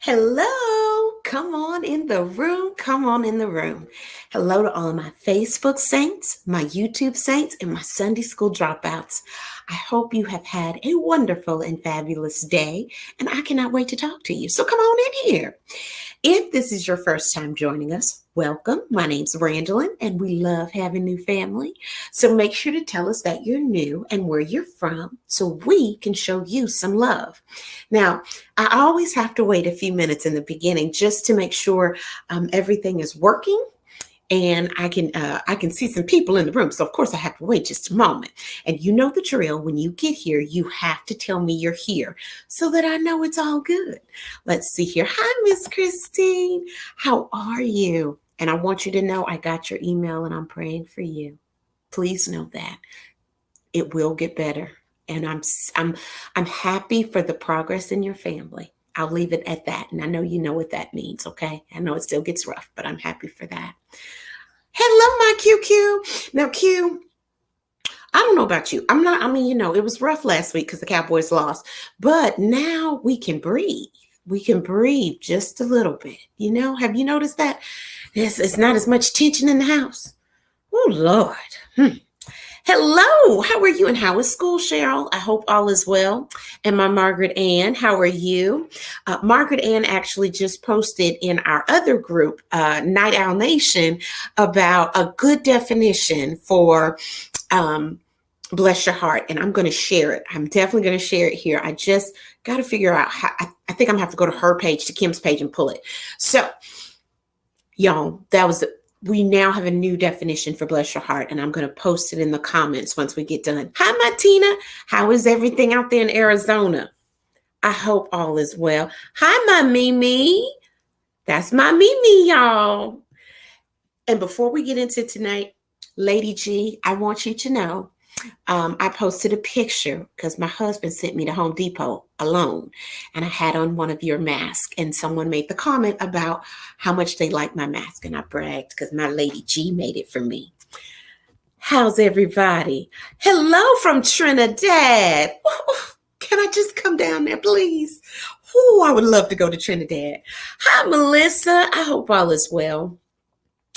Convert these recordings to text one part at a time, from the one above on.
Hello, come on in the room. Come on in the room. Hello to all of my Facebook saints, my YouTube saints, and my Sunday school dropouts. I hope you have had a wonderful and fabulous day, and I cannot wait to talk to you. So come on in here. If this is your first time joining us, welcome. My name's Randolyn, and we love having new family. So make sure to tell us that you're new and where you're from so we can show you some love. Now, I always have to wait a few minutes in the beginning just to make sure everything is working and I can see some people in the room. So of course I have to wait just a moment. And you know the drill. When you get here, you have to tell me you're here so that I know it's all good. Let's see here. Hi, Miss Christine. How are you? And I want you to know I got your email and I'm praying for you. Please know that it will get better. And I'm happy for the progress in your family. I'll leave it at that. And I know you know what that means, okay? I know it still gets rough, but I'm happy for that. Hello, my QQ. Now, Q, I don't know about you. It was rough last week because the Cowboys lost, but now we can breathe. We can breathe just a little bit. Have you noticed that? It's not as much tension in the house. Oh, Lord. Hello, how are you and how is school, Cheryl? I hope all is well. And my Margaret Ann, how are you? Margaret Ann actually just posted in our other group, Night Owl Nation, about a good definition for bless your heart. And I'm going to share it. I'm definitely going to share it here. I just got to figure out how, I think I'm going to have to go to her page, to Kim's page and pull it. So, y'all, we now have a new definition for bless your heart, and I'm going to post it in the comments once we get done. Hi, Martina. How is everything out there in Arizona? I hope all is well. Hi, my Mimi. That's my Mimi, y'all. And before we get into tonight, Lady G, I want you to know I posted a picture because my husband sent me to Home Depot alone, and I had on one of your masks, and someone made the comment about how much they like my mask, and I bragged because my Lady G made it for me. How's everybody? Hello from Trinidad. Can I just come down there, please? I would love to go to Trinidad. Hi, Melissa. I hope all is well.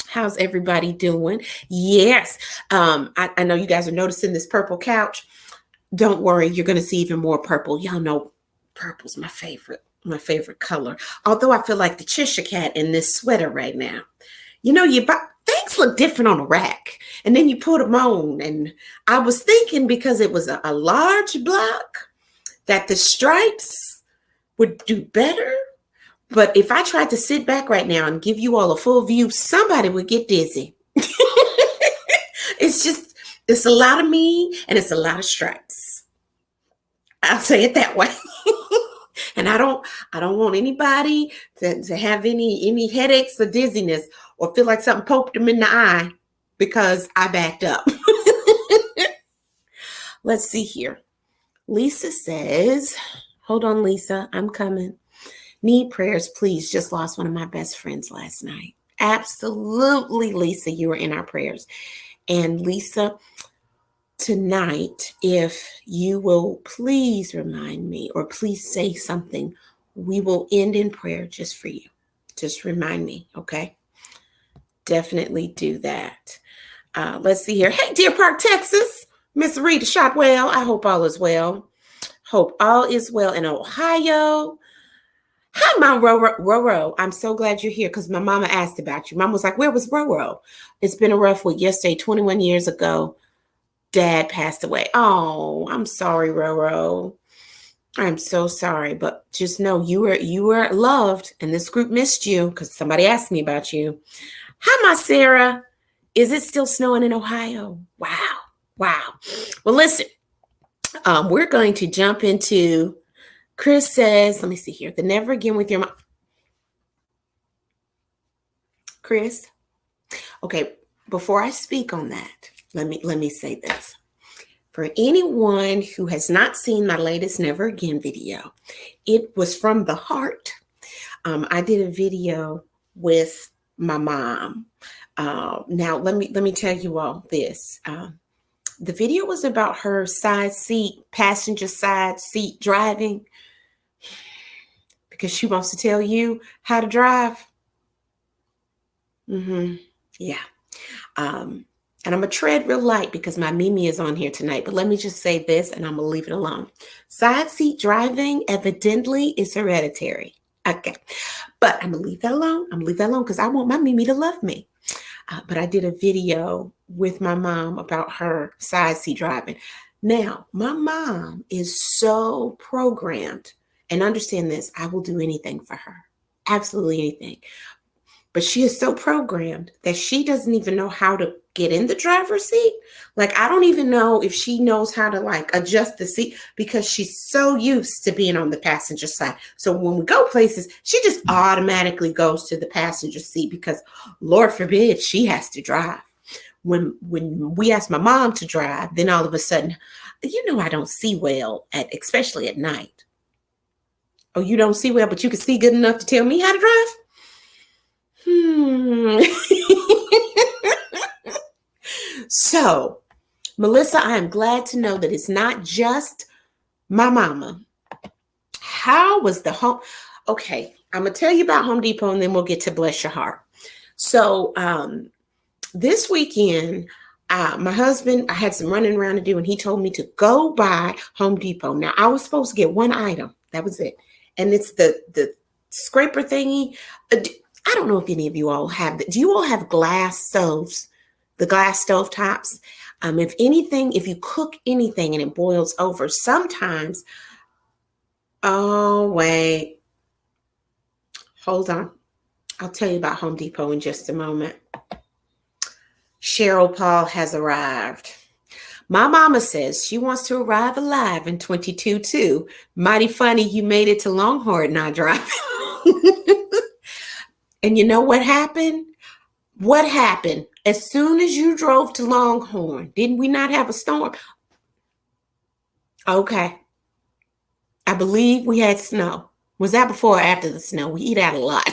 How's everybody doing? Yes. I know you guys are noticing this purple couch. Don't worry, you're going to see even more purple. Y'all know purple's my favorite color. Although I feel like the Cheshire Cat in this sweater right now. Things look different on a rack, and then you put them on. And I was thinking because it was a large block that the stripes would do better. But if I tried to sit back right now and give you all a full view, somebody would get dizzy. It's a lot of me and it's a lot of stripes. I'll say it that way. And I don't want anybody to have any headaches or dizziness or feel like something poked them in the eye because I backed up. Let's see here. Lisa says, hold on, Lisa, I'm coming. Need prayers, please. Just lost one of my best friends last night. Absolutely, Lisa, you were in our prayers. And Lisa, tonight, if you will please remind me or please say something, we will end in prayer just for you. Just remind me, okay? Definitely do that. Let's see here. Hey, Deer Park, Texas. Miss Rita Shotwell, I hope all is well. Hope all is well in Ohio. Hi, Mom Roro. I'm so glad you're here because my mama asked about you. Mom was like, where was Roro? It's been a rough week. Yesterday, 21 years ago, Dad passed away. Oh, I'm sorry, Roro. I'm so sorry. But just know you were loved, and this group missed you because somebody asked me about you. Hi, my Sarah. Is it still snowing in Ohio? Wow. Well, listen, we're going to jump into Chris says, let me see here. The never again with your mom. Chris. Okay. Before I speak on that, let me say this. For anyone who has not seen my latest Never Again video, it was from the heart. I did a video with my mom. Now let me tell you all this. The video was about her passenger side seat driving. because she wants to tell you how to drive. Yeah. And I'm going to tread real light because my Mimi is on here tonight. But let me just say this, and I'm going to leave it alone. Side seat driving evidently is hereditary. Okay. But I'm going to leave that alone. I'm going to leave that alone because I want my Mimi to love me. But I did a video with my mom about her side seat driving. Now, my mom is so programmed, and understand this, I will do anything for her. Absolutely anything. But she is so programmed that she doesn't even know how to get in the driver's seat. Like, I don't even know if she knows how to like adjust the seat because she's so used to being on the passenger side. So when we go places, she just automatically goes to the passenger seat because Lord forbid she has to drive. When we ask my mom to drive, then all of a sudden, I don't see well especially at night. Oh, you don't see well, but you can see good enough to tell me how to drive? So, Melissa, I am glad to know that it's not just my mama. How was the home? Okay, I'm going to tell you about Home Depot and then we'll get to bless your heart. So, this weekend, my husband, I had some running around to do, and he told me to go by Home Depot. Now, I was supposed to get one item. That was it. And it's the scraper thingy. I don't know if any of you all have that. Do you all have glass stoves? The glass stove tops? If you cook anything and it boils over, sometimes, oh, wait. Hold on. I'll tell you about Home Depot in just a moment. Cheryl Paul has arrived. My mama says she wants to arrive alive in 22 too. Mighty funny you made it to Longhorn not driving. And you know what happened? What happened? As soon as you drove to Longhorn, didn't we not have a storm? Okay. I believe we had snow. Was that before or after the snow? We eat out a lot.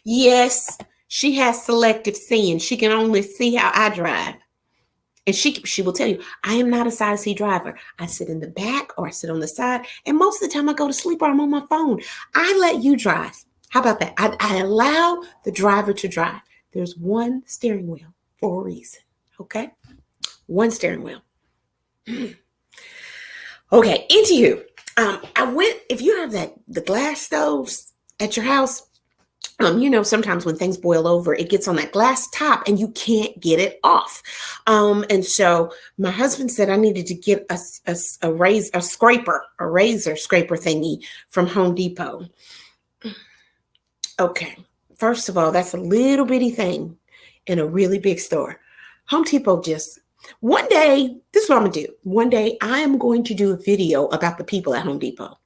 Yes, she has selective seeing. She can only see how I drive. And she will tell you, I am not a side seat driver. I sit in the back or I sit on the side. And most of the time I go to sleep or I'm on my phone. I let you drive. How about that? I allow the driver to drive. There's one steering wheel for a reason. Okay? One steering wheel. Okay, into you. If you have the glass stoves at your house, sometimes when things boil over, it gets on that glass top and you can't get it off. And so my husband said I needed to get a razor scraper thingy from Home Depot. Okay. First of all, that's a little bitty thing in a really big store. Home Depot one day, this is what I'm going to do. One day I am going to do a video about the people at Home Depot.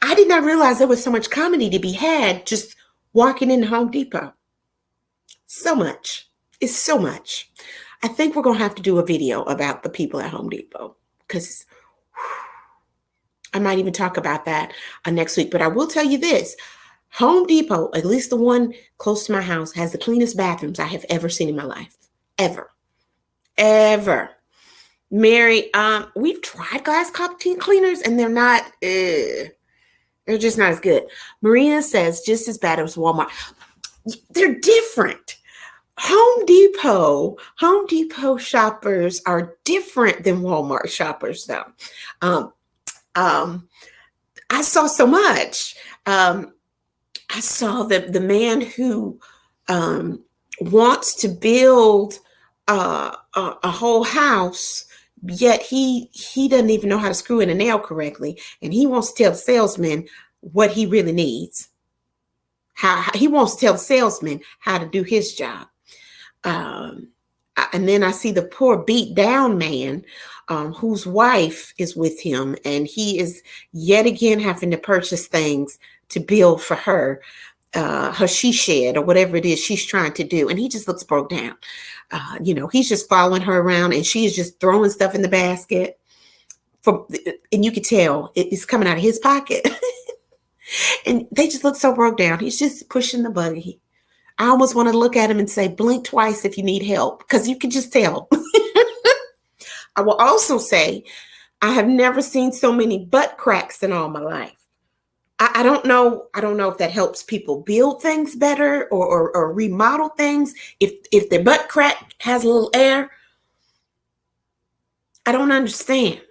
I did not realize there was so much comedy to be had just walking into Home Depot. So much. It's so much. I think we're going to have to do a video about the people at Home Depot because I might even talk about that next week. But I will tell you this. Home Depot, at least the one close to my house, has the cleanest bathrooms I have ever seen in my life. Ever. Mary, we've tried glass cup cleaners and they're not... They're just not as good. Marina says just as bad as Walmart. They're different. Home Depot shoppers are different than Walmart shoppers, though. I saw so much. I saw the man who wants to build a whole house, yet he doesn't even know how to screw in a nail correctly, and he wants to tell the salesman what he really needs. How he wants to tell the salesman how to do his job. And then I see the poor beat down man whose wife is with him, and he is yet again having to purchase things to build for her she shed or whatever it is she's trying to do. And he just looks broke down. He's just following her around and she is just throwing stuff in the basket. And you could tell it's coming out of his pocket. And they just look so broke down. He's just pushing the buggy. I almost want to look at him and say, blink twice if you need help, because you can just tell. I will also say I have never seen so many butt cracks in all my life. I don't know. I don't know if that helps people build things better or remodel things. If their butt crack has a little air, I don't understand.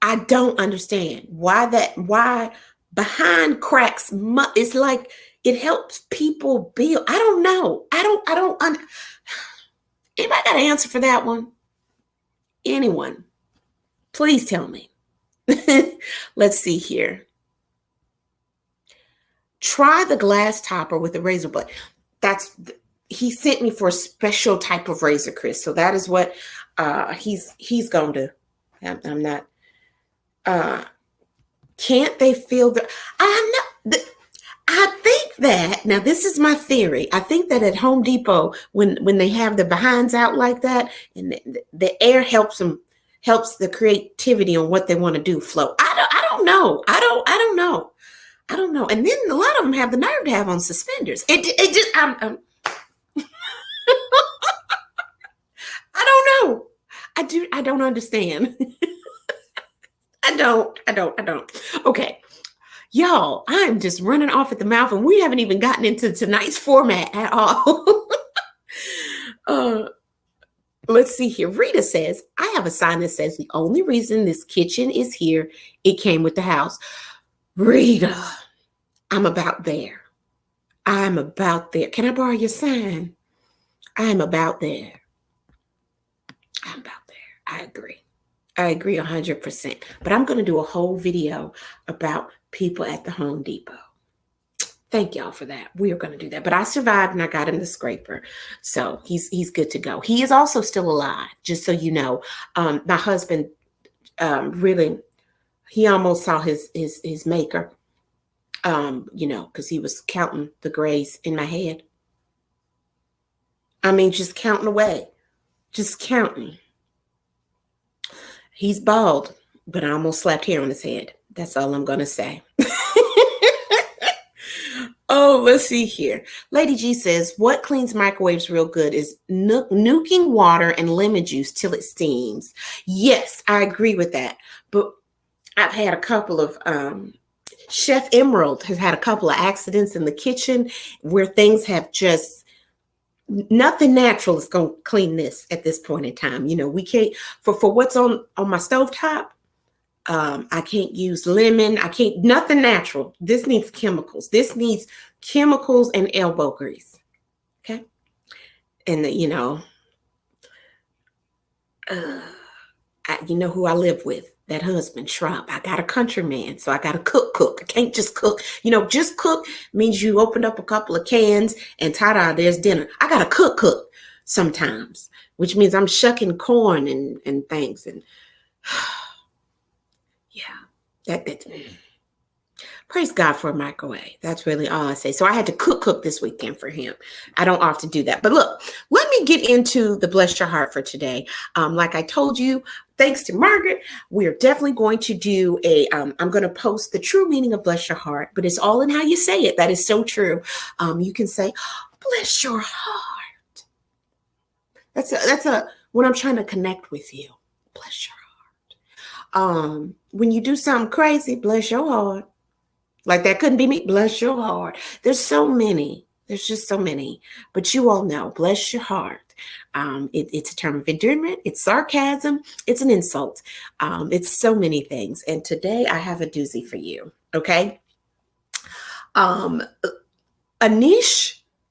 I don't understand why behind cracks. It's like it helps people build. I don't know. Anybody got an answer for that one? Anyone? Please tell me. Let's see here. Try the glass topper with a razor blade. He sent me for a special type of razor, Chris. So that is what he's going to. I'm not. Can't they feel the? I'm not. I think that now this is my theory. I think that at Home Depot, when they have the behinds out like that, and the air helps the creativity on what they want to do flow. I don't know. I don't know. I don't know. And then a lot of them have the nerve to have on suspenders. It just I don't know. I don't understand. I don't. Okay. Y'all, I'm just running off at the mouth, and we haven't even gotten into tonight's format at all. Let's see here. Rita says, I have a sign that says the only reason this kitchen is here, it came with the house. Rita, I'm about there. I'm about there. Can I borrow your sign? I'm about there. I'm about there. I agree 100%. But I'm going to do a whole video about people at the Home Depot. Thank y'all for that. We are going to do that. But I survived and I got him the scraper. So he's good to go. He is also still alive, just so you know. My husband really, he almost saw his maker, because he was counting the grays in my head. I mean, just counting away. Just counting. He's bald, but I almost slapped hair on his head. That's all I'm going to say. Oh, let's see here. Lady G says, what cleans microwaves real good is nuking water and lemon juice till it steams. Yes, I agree with that. But I've had a couple of, Chef Emerald has had a couple of accidents in the kitchen where things have just, nothing natural is going to clean this at this point in time. We can't, for what's on my stovetop, I can't use lemon. I can't, nothing natural. This needs chemicals. This needs chemicals and elbow grease. Okay. And you know who I live with, that husband, Shrub. I got a countryman, so I got to cook. I can't just cook. Just cook means you opened up a couple of cans and ta-da, there's dinner. I got to cook sometimes, which means I'm shucking corn and things. And yeah, praise God for a microwave. That's really all I say. So I had to cook this weekend for him. I don't often do that. But look, let me get into the Bless Your Heart for today. Like I told you, thanks to Margaret, we're definitely going to do I'm going to post the true meaning of Bless Your Heart, but it's all in how you say it. That is so true. You can say, bless your heart. That's when I'm trying to connect with you. Bless your heart. When you do something crazy, bless your heart. Like that couldn't be me. Bless your heart. There's so many. There's just so many. But you all know, bless your heart. It's a term of endearment. It's sarcasm. It's an insult. It's so many things. And today I have a doozy for you. Okay. Anish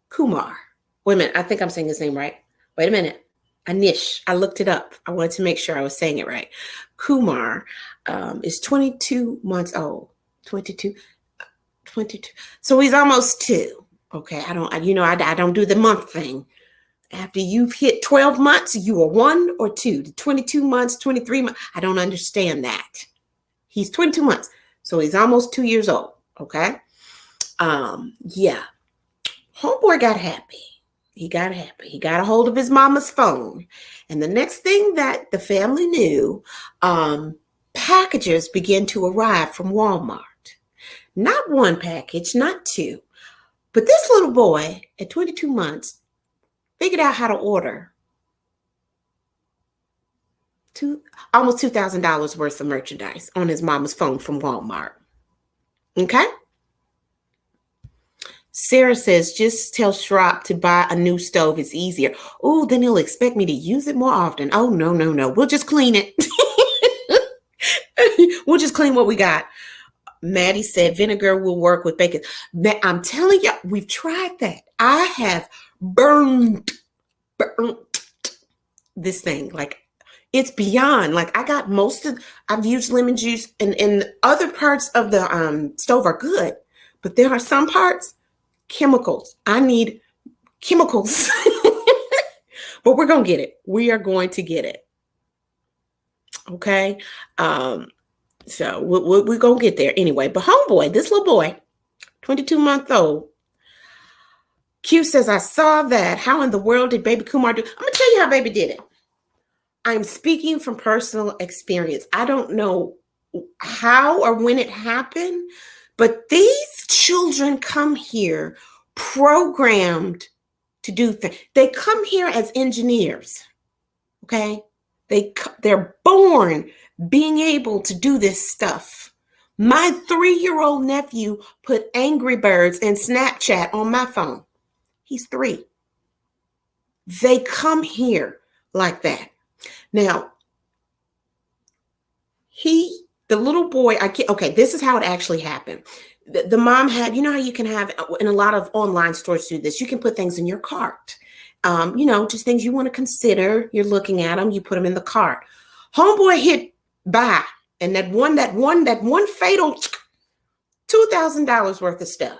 Kumar. Wait a minute. I think I'm saying his name right. Wait a minute. Anish. I looked it up. I wanted to make sure I was saying it right. Kumar is 22 months old. 22. So he's almost 2. Okay. I don't do the month thing. After you've hit 12 months, you are 1 or 2. 22 months, 23 months. I don't understand that. He's 22 months. So he's almost 2 years old. Okay. Yeah. Homeboy got happy. He got happy. He got a hold of his mama's phone. And the next thing that the family knew, packages began to arrive from Walmart. Not 1 package, not 2. But this little boy at 22 months figured out how to order Almost $2,000 worth of merchandise on his mama's phone from Walmart. Okay. Sarah says, just tell Schropp to buy a new stove. It's easier. Oh, then he'll expect me to use it more often. Oh, no, no, no. We'll just clean it. We'll just clean what we got. Maddie said vinegar will work with bacon. I'm telling you, we've tried that. I have burned this thing. Like, it's beyond. Like, I've used lemon juice, and other parts of the stove are good. But there are some parts, chemicals. I need chemicals. But we're going to get it. We are going to get it. Okay. So we're going to get there anyway. But homeboy, this little boy, 22-month-old, Q says, I saw that. How in the world did Baby Kumar do? I'm going to tell you how Baby did it. I'm speaking from personal experience. I don't know how or when it happened, but these children come here programmed to do things. They come here as engineers, okay? They're born being able to do this stuff. My 3-year-old nephew put Angry Birds and Snapchat on my phone. He's 3. They come here like that. Now, the little boy, this is how it actually happened. The mom had, you know how you can have, in a lot of online stores do this, you can put things in your cart. Just things you want to consider. You're looking at them, you put them in the cart. Homeboy hit buy, and that one fatal $2,000 worth of stuff.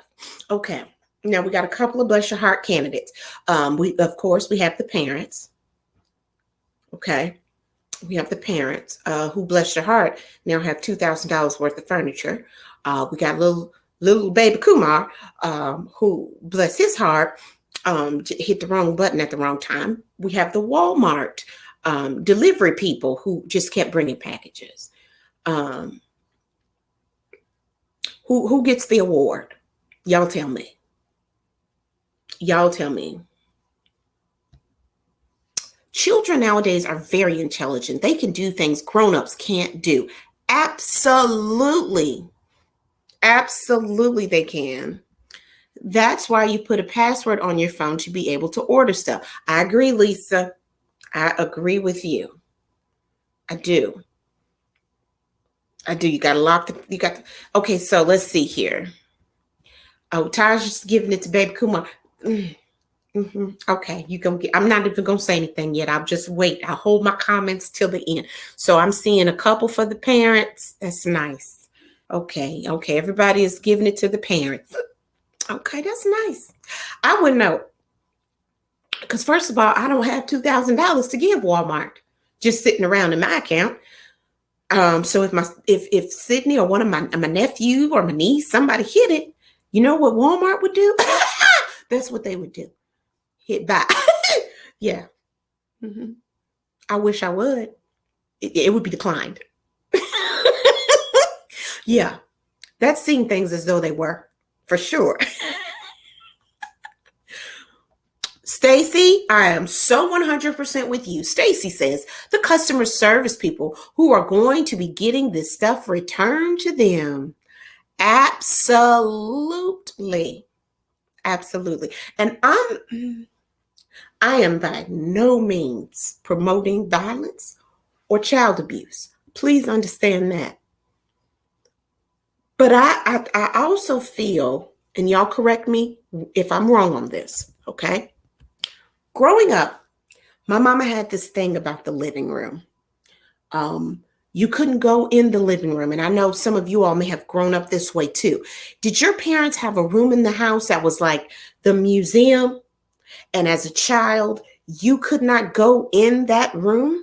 Okay, now we got a couple of bless your heart candidates. We have the parents. Okay, we have the parents who, bless your heart, now have $2,000 worth of furniture. We got little baby Kumar, who, bless his heart, hit the wrong button at the wrong time. We have the Walmart delivery people who just kept bringing packages. Who gets the award? Y'all tell me. Children nowadays are very intelligent. They can do things grown-ups can't do. Absolutely they can. That's why you put a password on your phone to be able to order stuff. I agree, Lisa. I agree with you. I do. You got to lock okay, so let's see here. Oh, Taj is giving it to Baby Kumar. Mm-hmm. Okay, I'm not even going to say anything yet. I'll just wait. I'll hold my comments till the end. So I'm seeing a couple for the parents. That's nice. Okay. Everybody is giving it to the parents. Okay, that's nice. I wouldn't know. Because first of all, I don't have $2,000 to give Walmart just sitting around in my account. So if Sydney or one of my nephew or my niece, somebody hit it, you know what Walmart would do? That's what they would do. Hit buy. Yeah. Mm-hmm. I wish I would. It would be declined. Yeah. That's seeing things as though they were, for sure. Stacy, I am so 100% with you. Stacy says the customer service people who are going to be getting this stuff returned to them. Absolutely. And I am by no means promoting violence or child abuse. Please understand that. But I also feel, and y'all correct me if I'm wrong on this, okay? Growing up, my mama had this thing about the living room. You couldn't go in the living room. And I know some of you all may have grown up this way too. Did your parents have a room in the house that was like the museum? And as a child, you could not go in that room?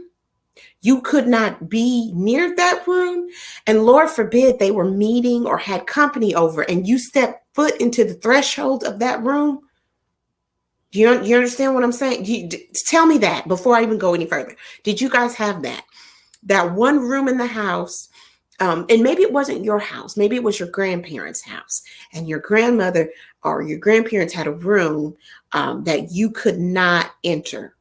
You could not be near that room? And Lord forbid they were meeting or had company over and you stepped foot into the threshold of that room? You understand what I'm saying? Tell me that before I even go any further. Did you guys have that? That one room in the house, and maybe it wasn't your house. Maybe it was your grandparents' house. And your grandmother or your grandparents had a room that you could not enter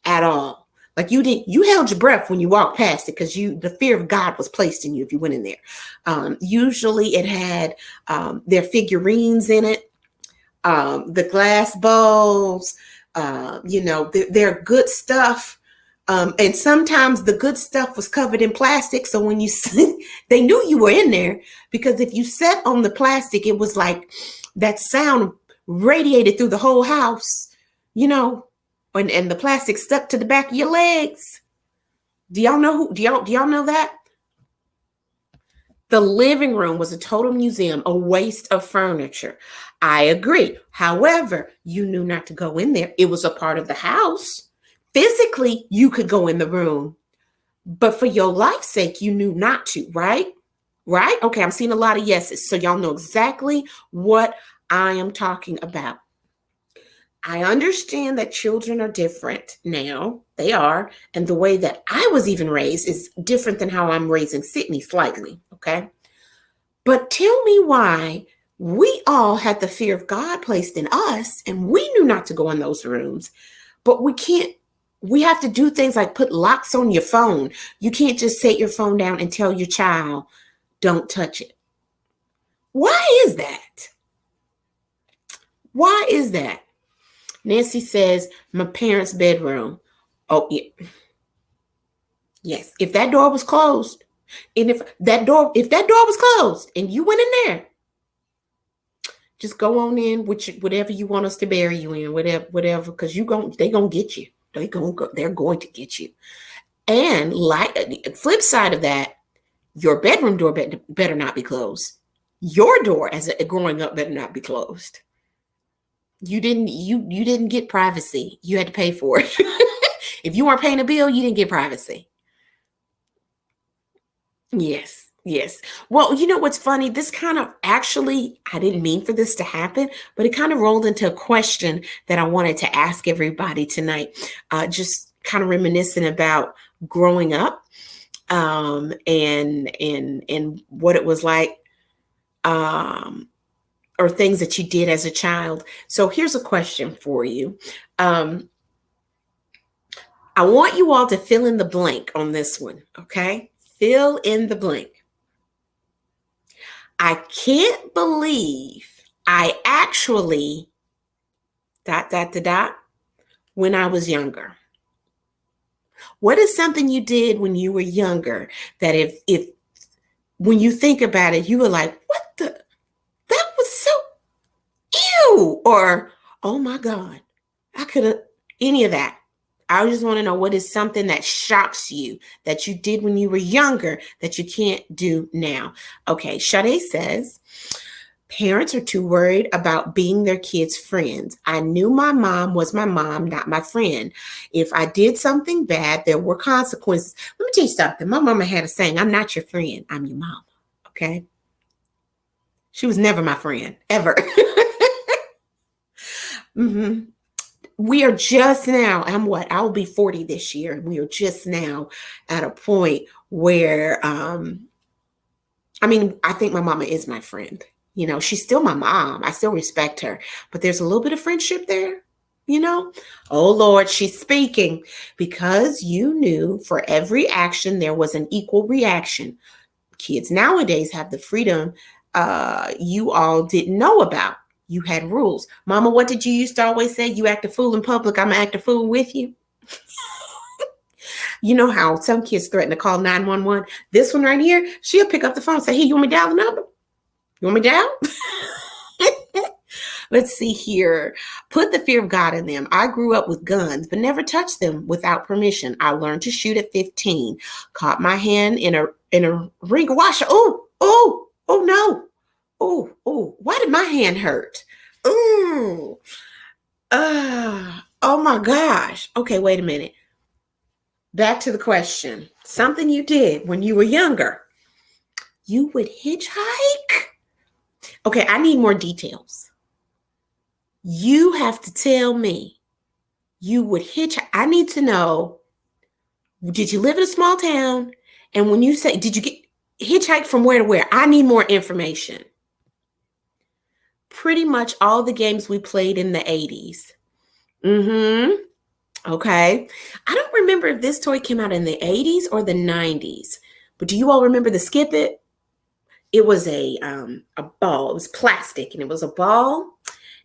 at all. Like you held your breath when you walked past it because the fear of God was placed in you if you went in there. Usually it had their figurines in it, the glass bowls, they're good stuff. And sometimes the good stuff was covered in plastic. So when you they knew you were in there, because if you sat on the plastic, it was like that sound radiated through the whole house, and the plastic stuck to the back of your legs. Do y'all know that? The living room was a total museum, a waste of furniture. I agree. However, you knew not to go in there. It was a part of the house. Physically, you could go in the room, but for your life's sake, you knew not to, right? Right? Okay, I'm seeing a lot of yeses. So y'all know exactly what I am talking about. I understand that children are different now. They are. And the way that I was even raised is different than how I'm raising Sydney slightly. Okay. But tell me why we all had the fear of God placed in us and we knew not to go in those rooms, but we have to do things like put locks on your phone. You can't just set your phone down and tell your child, don't touch it. Why is that? Why is that? Nancy says, my parents' bedroom. Oh, yeah. Yes. If that door was closed, and if that door was closed and you went in there, just go on in with whatever you want us to bury you in, whatever, because they're gonna get you. They're going to get you. And like flip side of that, your bedroom door better not be closed. Your door as growing up better not be closed. You didn't get privacy. You had to pay for it. If you weren't paying a bill, you didn't get privacy. Yes. Well, you know what's funny? This kind of actually, I didn't mean for this to happen, but it kind of rolled into a question that I wanted to ask everybody tonight. Just kind of reminiscing about growing up, and what it was like, or things that you did as a child. So here's a question for you. I want you all to fill in the blank on this one. Okay. Fill in the blank. I can't believe I actually ... when I was younger. What is something you did when you were younger that if when you think about it, you were like, what the, that was so ew, or, oh my God, I could have, any of that. I just want to know, what is something that shocks you that you did when you were younger that you can't do now? Okay, Sade says, parents are too worried about being their kids' friends. I knew my mom was my mom, not my friend. If I did something bad, there were consequences. Let me tell you something. My mama had a saying, I'm not your friend, I'm your mama. Okay? She was never my friend, ever. Mm-hmm. We are just now, I will be 40 this year. And we are just now at a point where, I think my mama is my friend. She's still my mom. I still respect her, but there's a little bit of friendship there, Oh Lord, she's speaking. Because you knew for every action, there was an equal reaction. Kids nowadays have the freedom you all didn't know about. You had rules. Mama, what did you used to always say? You act a fool in public, I'm going to act a fool with you. You know how some kids threaten to call 911? This one right here, she'll pick up the phone and say, hey, you want me to dial the number? You want me to dial? Let's see here. Put the fear of God in them. I grew up with guns, but never touched them without permission. I learned to shoot at 15. Caught my hand in a ring of washer. Oh no. Oh, why did my hand hurt? Ooh. Oh my gosh. Okay, wait a minute. Back to the question. Something you did when you were younger. You would hitchhike? Okay, I need more details. You have to tell me you would hitchhike. I need to know, did you live in a small town? And when you say, did you get hitchhiked from where to where? I need more information. Pretty much all the games we played in the 80s. Okay. I don't remember if this toy came out in the 80s or the 90s, but do you all remember the Skip It? It was a ball. It was plastic, and it was a ball,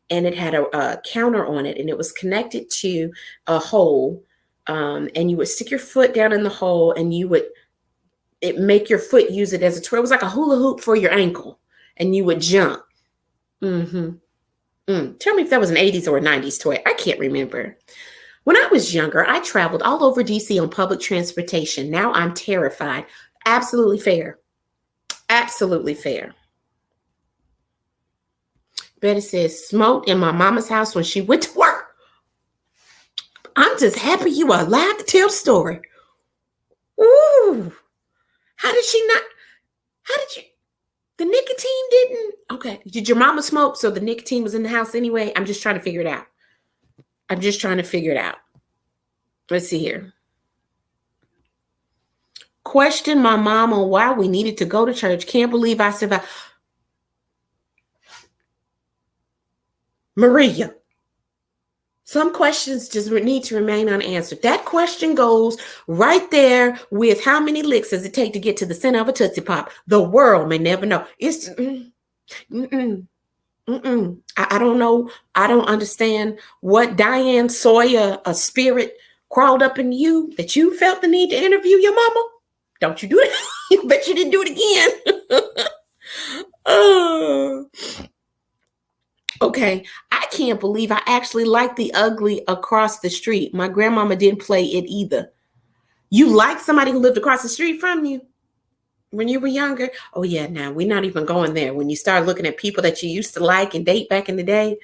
and it had a counter on it, and it was connected to a hole. And you would stick your foot down in the hole, and you would it make your foot use it as a toy. It was like a hula hoop for your ankle, and you would jump. Mm-hmm. Tell me if that was an 80s or a 90s toy. I can't remember. When I was younger, I traveled all over DC on public transportation. Now I'm terrified. Absolutely fair. Absolutely fair. Betty says, smoked in my mama's house when she went to work. I'm just happy you are alive to tell the story. Ooh. How did she not? How did you? The nicotine didn't? Okay. Did your mama smoke so the nicotine was in the house anyway? I'm just trying to figure it out. Let's see here. Question my mom on why we needed to go to church. Can't believe I survived. Maria, some questions just need to remain unanswered. That question goes right there with how many licks does it take to get to the center of a Tootsie Pop? The world may never know. It's I don't know. I don't understand what Diane Sawyer, a spirit, crawled up in you that you felt the need to interview your mama. Don't you do it? I bet you didn't do it again. Oh. Okay, I can't believe I actually like the ugly across the street. My grandmama didn't play it either. You like somebody who lived across the street from you when you were younger? Oh yeah, now we're not even going there. When you start looking at people that you used to like and date back in the day,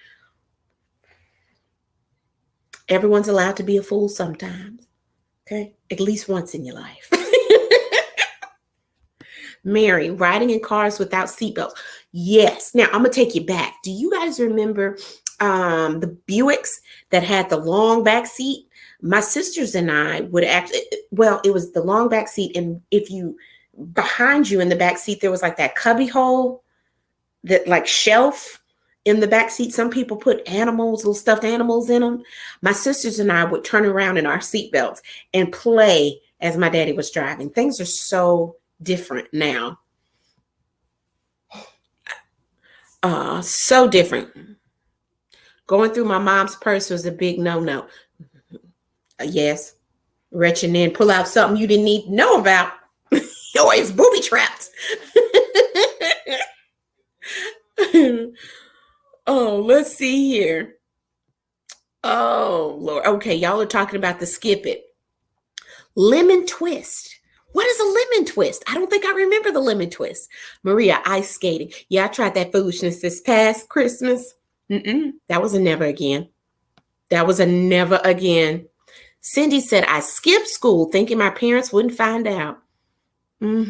everyone's allowed to be a fool sometimes. Okay, at least once in your life. Mary, riding in cars without seatbelts. Yes. Now I'm gonna take you back. Do you guys remember the Buicks that had the long back seat? My sisters and I would actually, well, it was the long back seat, and if you behind you in the back seat, there was like that cubby hole, that like shelf in the back seat. Some people put animals, little stuffed animals in them. My sisters and I would turn around in our seatbelts and play as my daddy was driving. Things are so different now. So different. Going through my mom's purse was a big no-no. Yes. Retching in, pull out something you didn't need to know about. Oh, it's booby traps. Oh, let's see here. Oh, Lord. Okay, y'all are talking about the Skip It. Lemon twist. What is a lemon twist? I don't think I remember the lemon twist. Maria, ice skating. Yeah, I tried that foolishness this past Christmas. That was a never again. That was a never again. Cindy said, I skipped school thinking my parents wouldn't find out.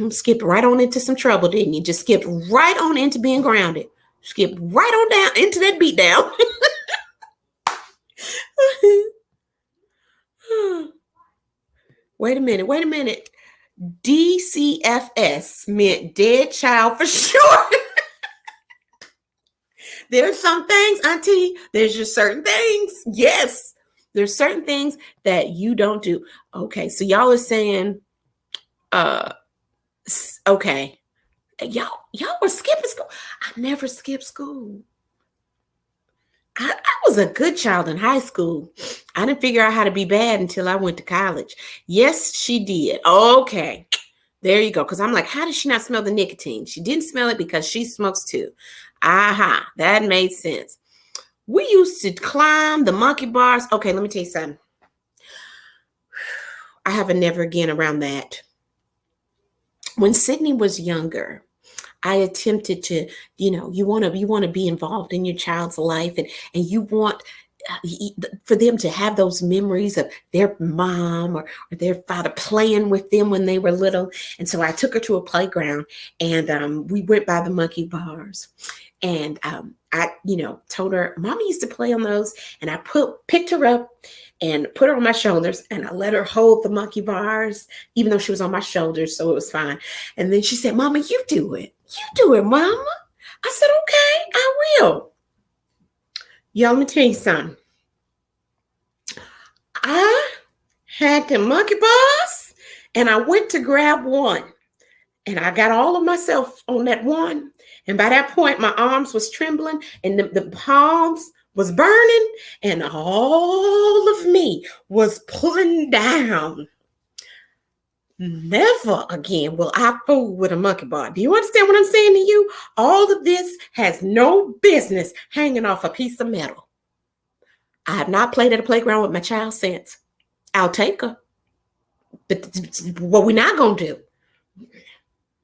Skipped right on into some trouble, didn't you? Just skipped right on into being grounded. Skipped right on down into that beat down. Wait a minute. DCFS meant dead child for sure. There's some things, Auntie. There's just certain things. Yes. There's certain things that you don't do. Okay. So y'all are saying, okay. Y'all were skipping school. I never skipped school. I was a good child in high school. I didn't figure out how to be bad until I went to college. Yes, she did. Okay. There you go. Because I'm like, how did she not smell the nicotine? She didn't smell it because she smokes too. Aha. That made sense. We used to climb the monkey bars. Okay, let me tell you something. I have a never again around that. When Sydney was younger, I attempted to, you want to be involved in your child's life, and you want for them to have those memories of their mom or their father playing with them when they were little. And so I took her to a playground, and we went by the monkey bars. And I, told her, Mommy used to play on those. And I picked her up and put her on my shoulders, and I let her hold the monkey bars, even though she was on my shoulders, so it was fine. And then she said, Mama, you do it. You do it, Mama. I said, okay, I will. Y'all, let me tell you something. I had the monkey bars and I went to grab one. And I got all of myself on that one. And by that point, my arms was trembling and the palms was burning and all of me was pulling down. Never again will I fool with a monkey bar. Do you understand what I'm saying to you? All of this has no business hanging off a piece of metal. I have not played at a playground with my child since. I'll take her. But what we're not going to do.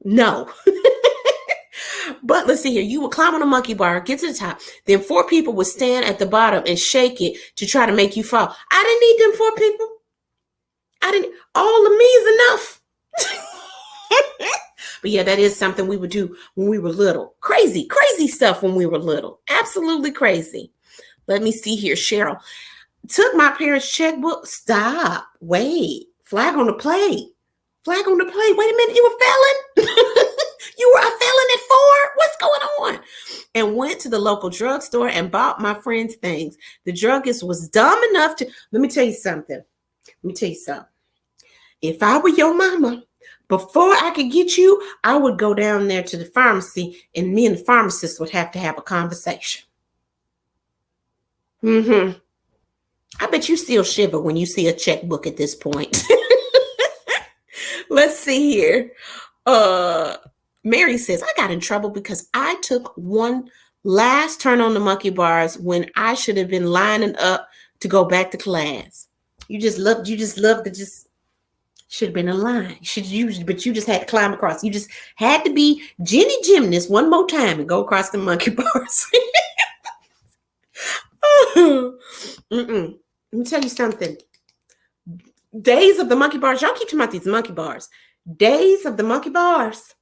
No. But let's see here. You would climb on a monkey bar, get to the top. Then 4 people would stand at the bottom and shake it to try to make you fall. I didn't need them 4 people. All of me is enough. But yeah, that is something we would do when we were little. Crazy stuff when we were little. Absolutely crazy. Let me see here. Cheryl took my parents' checkbook. Stop. Wait. Flag on the plate. Wait a minute. You were felon? You were a felon at 4? What's going on? And went to the local drugstore and bought my friends things. The druggist was dumb enough to, let me tell you something. If I were your mama, before I could get you, I would go down there to the pharmacy and me and the pharmacist would have to have a conversation. I bet you still shiver when you see a checkbook at this point. Let's see here. Mary says, I got in trouble because I took one last turn on the monkey bars when I should have been lining up to go back to class. You just loved to just should have been in line. But you just had to climb across. You just had to be Jenny Gymnast one more time and go across the monkey bars. Let me tell you something. Days of the monkey bars. Y'all keep talking about these monkey bars. Days of the monkey bars.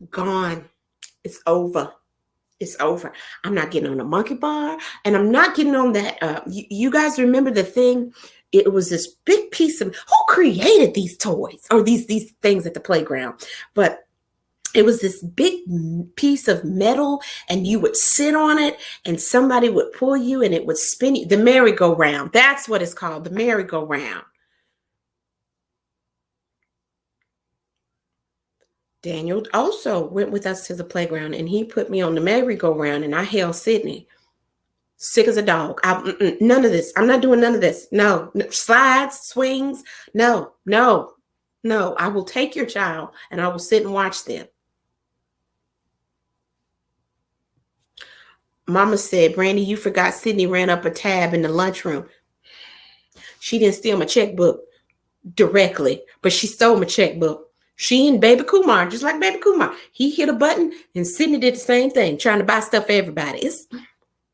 Gone. It's over. I'm not getting on a monkey bar. And I'm not getting on that. You guys remember the thing? It was this big piece of, who created these toys or these things at the playground? But it was this big piece of metal and you would sit on it and somebody would pull you and it would spin you. The merry-go-round. That's what it's called. The merry-go-round. Daniel also went with us to the playground and he put me on the merry-go-round and I held Sydney. Sick as a dog. None of this. I'm not doing none of this. No. Slides, swings. No. I will take your child and I will sit and watch them. Mama said, Brandy, you forgot Sydney ran up a tab in the lunchroom. She didn't steal my checkbook directly, but she stole my checkbook. She and Baby Kumar, just like Baby Kumar, he hit a button and Sydney did the same thing, trying to buy stuff for everybody.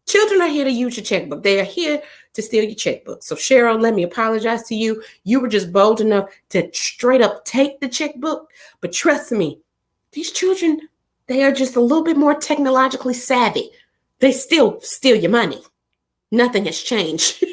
Children are here to use your checkbook. They are here to steal your checkbook. So Cheryl, let me apologize to you. You were just bold enough to straight up take the checkbook. But trust me, these children, they are just a little bit more technologically savvy. They still steal your money. Nothing has changed.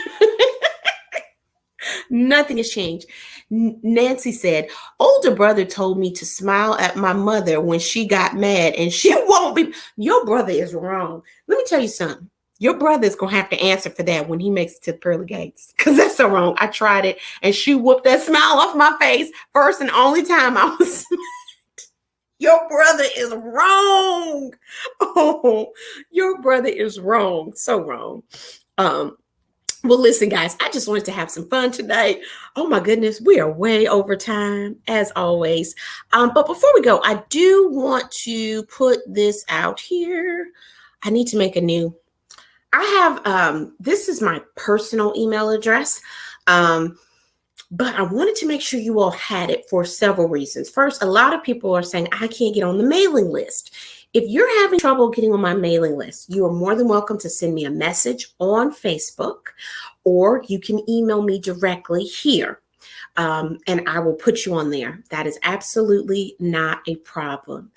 Nothing has changed. Nancy said, older brother told me to smile at my mother when she got mad and she won't be. Your brother is wrong. Let me tell you something. Your brother is going to have to answer for that when he makes it to the pearly gates. Because that's so wrong. I tried it and she whooped that smile off my face. First and only time I was smacked. Your brother is wrong. Oh, your brother is wrong. So wrong. Well, listen, guys, I just wanted to have some fun tonight. Oh, my goodness. We are way over time, as always. But before we go, I do want to put this out here. I need to make a new. I have, this is my personal email address, but I wanted to make sure you all had it for several reasons. First, a lot of people are saying, I can't get on the mailing list. If you're having trouble getting on my mailing list, you are more than welcome to send me a message on Facebook, or you can email me directly here. And I will put you on there. That is absolutely not a problem.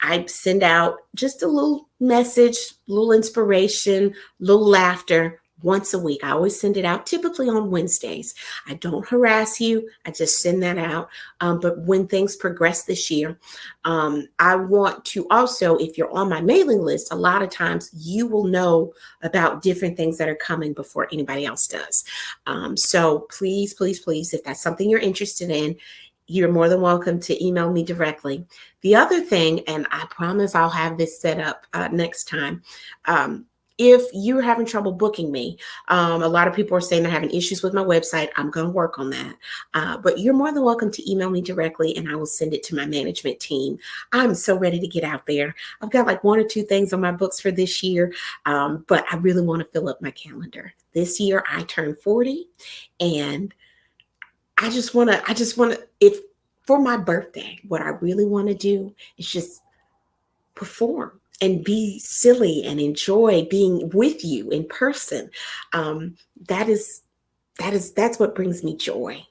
I send out just a little message, little inspiration, little laughter once a week. I always send it out, typically on Wednesdays. I don't harass you. I just send that out. But when things progress this year, I want to also, if you're on my mailing list, a lot of times you will know about different things that are coming before anybody else does. So please, please, please, if that's something you're interested in, you're more than welcome to email me directly. The other thing, and I promise I'll have this set up next time. If you're having trouble booking me, a lot of people are saying they're having issues with my website. I'm going to work on that. But you're more than welcome to email me directly and I will send it to my management team. I'm so ready to get out there. I've got like 1 or 2 things on my books for this year, but I really want to fill up my calendar. This year I turned 40 and I just want to, if for my birthday, what I really want to do is just perform and be silly and enjoy being with you in person. That's what brings me joy.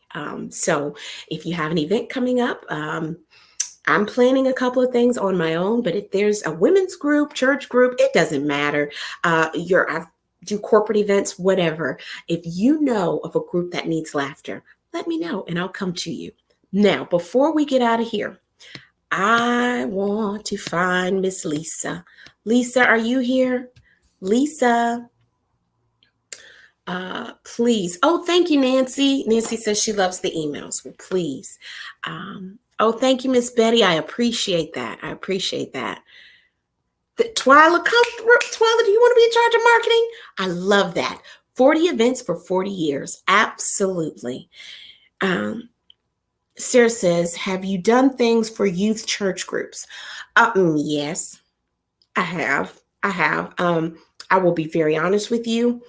So if you have an event coming up, I'm planning a couple of things on my own, but if there's a women's group, church group, it doesn't matter. I do corporate events, whatever. If you know of a group that needs laughter, let me know and I'll come to you. Now, before we get out of here, I want to find Miss Lisa. Lisa, are you here? Lisa, please. Oh, thank you, Nancy. Nancy says she loves the emails. Well, please. Oh, thank you, Miss Betty. I appreciate that. I appreciate that. Twyla, Twyla, do you want to be in charge of marketing? I love that. 40 events for 40 years. Absolutely. Sarah says, have you done things for youth church groups? Yes, I have. I will be very honest with you.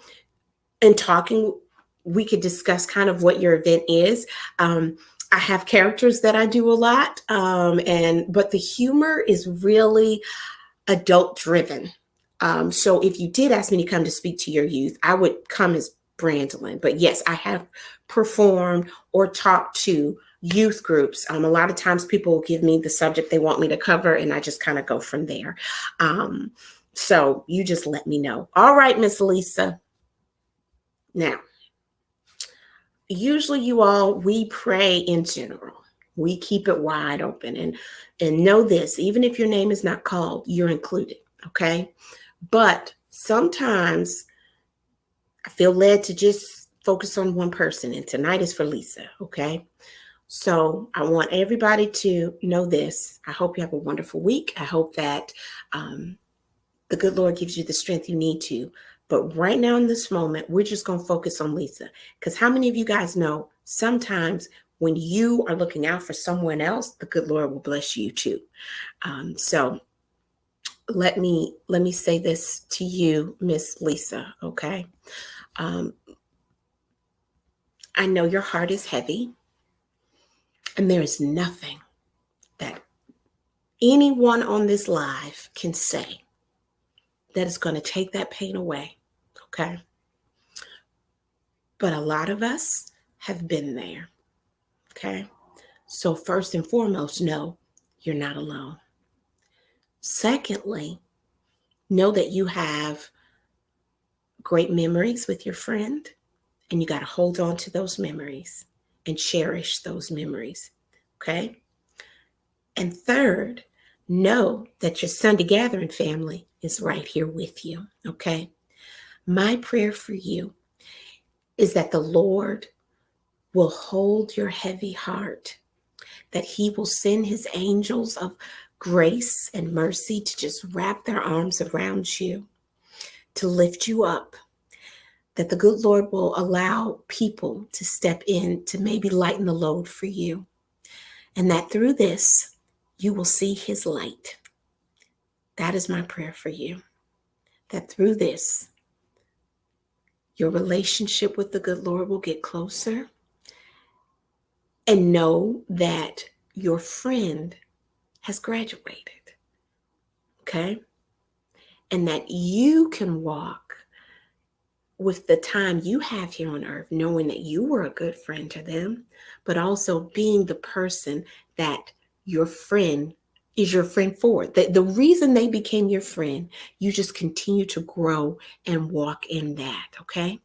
In talking, we could discuss kind of what your event is. I have characters that I do a lot, but the humor is really adult driven. So if you did ask me to come to speak to your youth, I would come as Brandolyn. But yes, I have performed or talked to youth groups. A lot of times people will give me the subject they want me to cover and I just kind of go from there. So you just let me know. All right, Miss Lisa. Now, usually you all, we pray in general. We keep it wide open and know this, even if your name is not called, you're included, okay? But sometimes I feel led to just focus on one person, and tonight is for Lisa, okay? So I want everybody to know this. I hope you have a wonderful week. I hope that the good Lord gives you the strength you need to. But right now in this moment, we're just going to focus on Lisa. Because how many of you guys know sometimes when you are looking out for someone else, the good Lord will bless you too. So let me say this to you, Miss Lisa, okay? I know your heart is heavy, and there is nothing that anyone on this live can say that is going to take that pain away, okay? But a lot of us have been there, okay? So first and foremost, know you're not alone. Secondly, know that you have great memories with your friend, and you got to hold on to those memories and cherish those memories, okay? And third, know that your Sunday gathering family is right here with you, okay? My prayer for you is that the Lord will hold your heavy heart, that he will send his angels of grace and mercy to just wrap their arms around you, to lift you up, that the good Lord will allow people to step in to maybe lighten the load for you, and that through this, you will see his light. That is my prayer for you, that through this, your relationship with the good Lord will get closer, and know that your friend has graduated, okay? And that you can walk with the time you have here on earth, knowing that you were a good friend to them, but also being the person that your friend is your friend for? The reason they became your friend, you just continue to grow and walk in that, okay?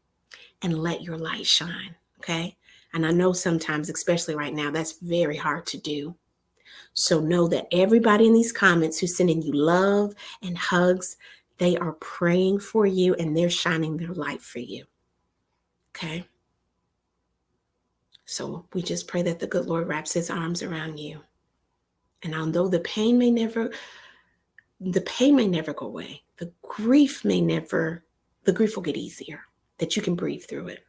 And let your light shine, okay? And I know sometimes, especially right now, that's very hard to do. So know that everybody in these comments who's sending you love and hugs, they are praying for you and they're shining their light for you, okay? So we just pray that the good Lord wraps his arms around you. And although the pain may never go away, the grief will get easier, that you can breathe through it.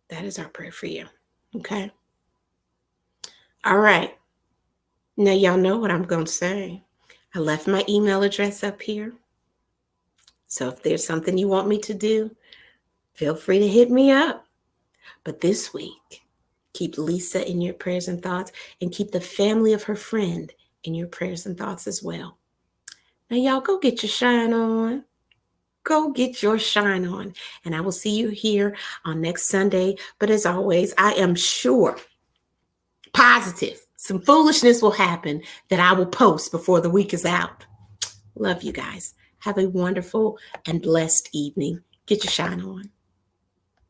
That is our prayer for you. Okay. All right. Now y'all know what I'm going to say. I left my email address up here. So if there's something you want me to do, feel free to hit me up. But this week, keep Lisa in your prayers and thoughts, and keep the family of her friend in your prayers and thoughts as well. Now, y'all, go get your shine on. Go get your shine on. And I will see you here on next Sunday. But as always, I am sure, positive, some foolishness will happen that I will post before the week is out. Love you guys. Have a wonderful and blessed evening. Get your shine on.